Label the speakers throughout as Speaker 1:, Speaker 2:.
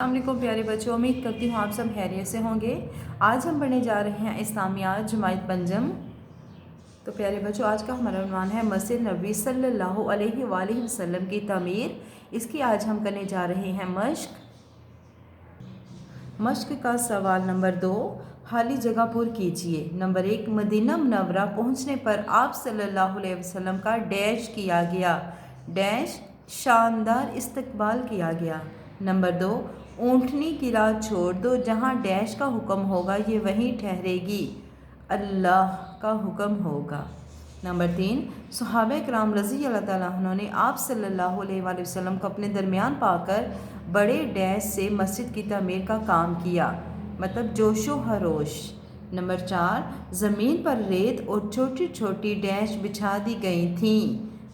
Speaker 1: अस्सलाम वालेकुम प्यारे बच्चों, उम्मीद करती हूँ आप सब खैरियत से होंगे। आज हम पढ़ने जा रहे हैं इस्लामियात जमायत पंजम। तो प्यारे बच्चों, आज का हमारा उन्वान है मस्जिद नबी सल्लल्लाहु अलैहि वसल्लम की तामीर। इसकी आज हम करने जा रहे हैं मश्क का सवाल नंबर 2, खाली जगह पुर कीजिए। नंबर 1, मदीना मुनव्वरा पहुँचने पर आप सल्लल्लाहु अलैहि वसल्लम का डैश किया गया, डैश शानदार इस्तकबाल किया गया। नंबर 2, ऊँटनी की राह छोड़ दो, जहाँ डैश का हुक्म होगा ये वहीं ठहरेगी, अल्लाह का हुक्म होगा। नंबर 3, सहाबा किराम रज़ी अल्लाह ताला अन्हुम ने आप सल्लल्लाहु अलैहि वसल्लम को अपने दरमियान पाकर बड़े डैश से मस्जिद की तामीर का काम किया, मतलब जोशो खरोश। नंबर 4, ज़मीन पर रेत और छोटी छोटी डैश बिछा दी गई थीं,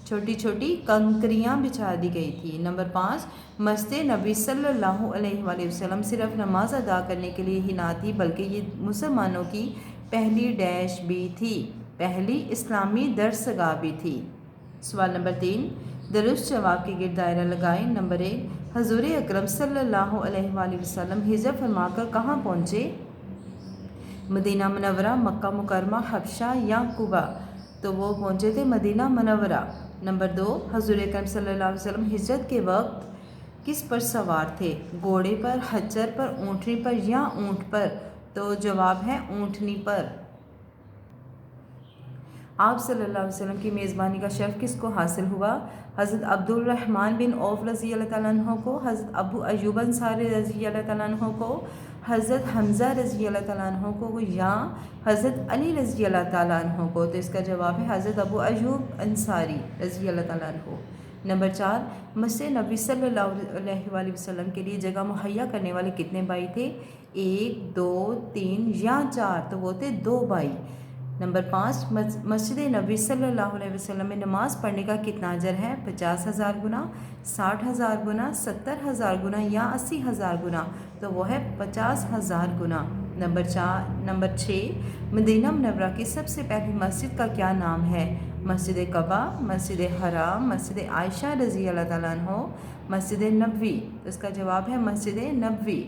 Speaker 1: छोटी छोटी कंकरियाँ बिछा दी गई थी। नंबर 5, मस्जिद नबी सल्लल्लाहु अलैहि वसल्लम सिर्फ नमाज अदा करने के लिए ही ना थी, बल्कि ये मुसलमानों की पहली डैश भी थी, पहली इस्लामी दरसगाह भी थी। सवाल नंबर 3, दुरुस्त जवाब के गिर्द दायरा लगाएं। नंबर 1, हजूर अकरम सल्लल्लाहु अलैहि वसल्लम हिजरत फरमाकर कहाँ पहुँचे? मदीना मुनव्वरा, मक्का मुकरमा, हबशा या कुबा? तो वो पहुँचे थे मदीना मुनव्वरा। नंबर 2, हजूर अकरम सल्लल्लाहु अलैहि वसल्लम हिजरत के वक्त किस पर सवार थे? घोड़े पर, खच्चर पर, ऊँटनी पर या ऊँट पर? तो जवाब है ऊँटनी पर। आप सल्लल्लाहु अलैहि वसल्लम की मेज़बानी का शर्फ किसको हासिल हुआ? हज़रत अब्दुल रहमान बिन औफ रज़ी अल्लाह ताला अन्हु को, हज़रत अबू अय्यूब अंसारी रज़ी अल्लाह ताला अन्हु को, हज़रत हमज़ा रज़ी अल्लाह ताला अन्हु को या हज़रत अली रज़ी अल्लाह ताला अन्हु को? तो इसका जवाब है हज़रत अबू अय्यूब अंसारी रज़ी अल्लाह ताला अन्हु। नंबर 4, मस्जिद नबी सल्लल्लाहु अलैहि वसल्लम के लिए जगह मुहैया करने वाले कितने भाई थे? 1, 2, 3 या 4? तो वो थे 2 भाई। नंबर 5, मस्जिद नबी सल्लल्लाहु अलैहि वसल्लम में नमाज़ पढ़ने का कितना अजर है? 50,000 गुना, 60,000 गुना, 70,000 गुना या 80,000 गुना? तो वो है 50,000 गुना। नंबर 6, मदीना मुनव्वरा की सबसे पहली मस्जिद का क्या नाम है? मस्जिद कबा, मस्जिद हराम, मस्जिद आयशा रज़ी अल्लाह ताला अन्हा, मस्जिद नबवी? तो इसका जवाब है मस्जिद नबवी।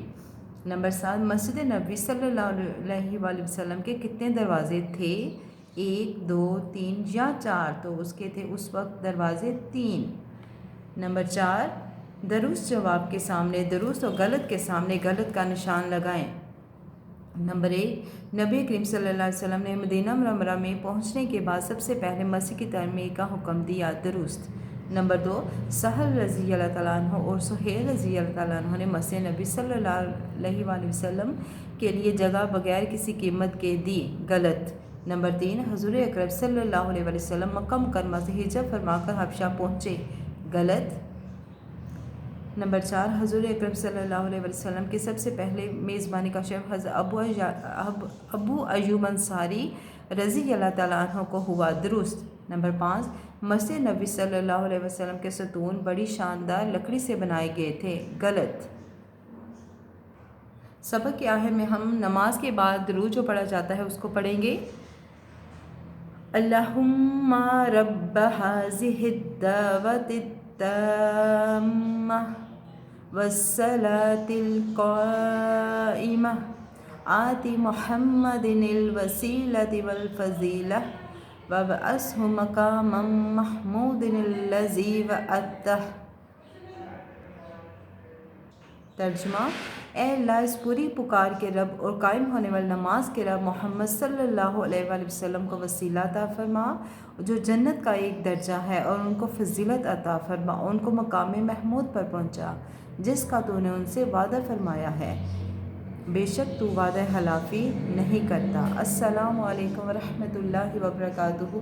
Speaker 1: नंबर 7, मस्जिद नबी सल्लल्लाहु अलैहि वसल्लम के कितने दरवाज़े थे? 1, 2, 3 या 4? तो उसके थे उस वक्त दरवाज़े 3। नंबर 4, दुरुस्त जवाब के सामने दुरुस्त और गलत के सामने गलत का निशान लगाएं। नंबर 1, नबी करीम सल्लल्लाहु अलैहि वसल्लम ने मदीना मुनव्वरा में पहुंचने के बाद सबसे पहले मस्जिद की तामीर का हुक्म दिया, दुरुस्त। नंबर 2, सहल रज़ी अल्लाह ताला अन्हु और सुहेल रज़ी अल्लाह ताला अन्हु ने मस्जिद नबी सल्लल्लाहु अलैहि वसल्लम के लिए जगह बगैर किसी कीमत के दी, गलत। नंबर 3, हजूर अकरम सल्लल्लाहु अलैहि वसल्लम मक्का मुकरमा से हिजरत फरमाकर हबशा पहुँचे, गलत। नंबर 4, हजूर अकरम सल्लल्लाहु अलैहि वसल्लम के सबसे पहले मेज़बानी का शर्फ हज़रत अबू अय्यूब अंसारी रज़ी अल्लाह ताला अन्हु को हुआ, दुरुस्त। नंबर 5, मस्जिद नबी सल्लल्लाहु अलैहि वसल्लम के सतून बड़ी शानदार लकड़ी से बनाए गए थे, गलत। सबक क्या है? में हम नमाज के बाद दुरूद जो पढ़ा जाता है उसको पढ़ेंगे। अल्लाहुम्मा रब्ब हाज़िहिद दावतित ताम्मह वस्सलातिल क़ाइमह आति मुहम्मदिनिल वसीलति वल फ़ज़ीलह वबअसहु मक़ामम महमूदिनल्लज़ी वअतह। तर्जुमा, ए अल्लाह, इस पूरी पुकार के रब और कायम होने वाली नमाज के रब मोहम्मद सल्लल्लाहु अलैहि वसल्लम को वसीला अता फरमा, जो जन्नत का एक दर्जा है, और उनको फजीलत अता फरमा, उनको मकाम महमूद पर पहुँचा जिसका तूने उनसे वादा फरमाया है, बेशक तू वादा हलाफी नहीं करता। अस्सलामु अलैकुम व रहमतुल्लाहि व बरकातुहू।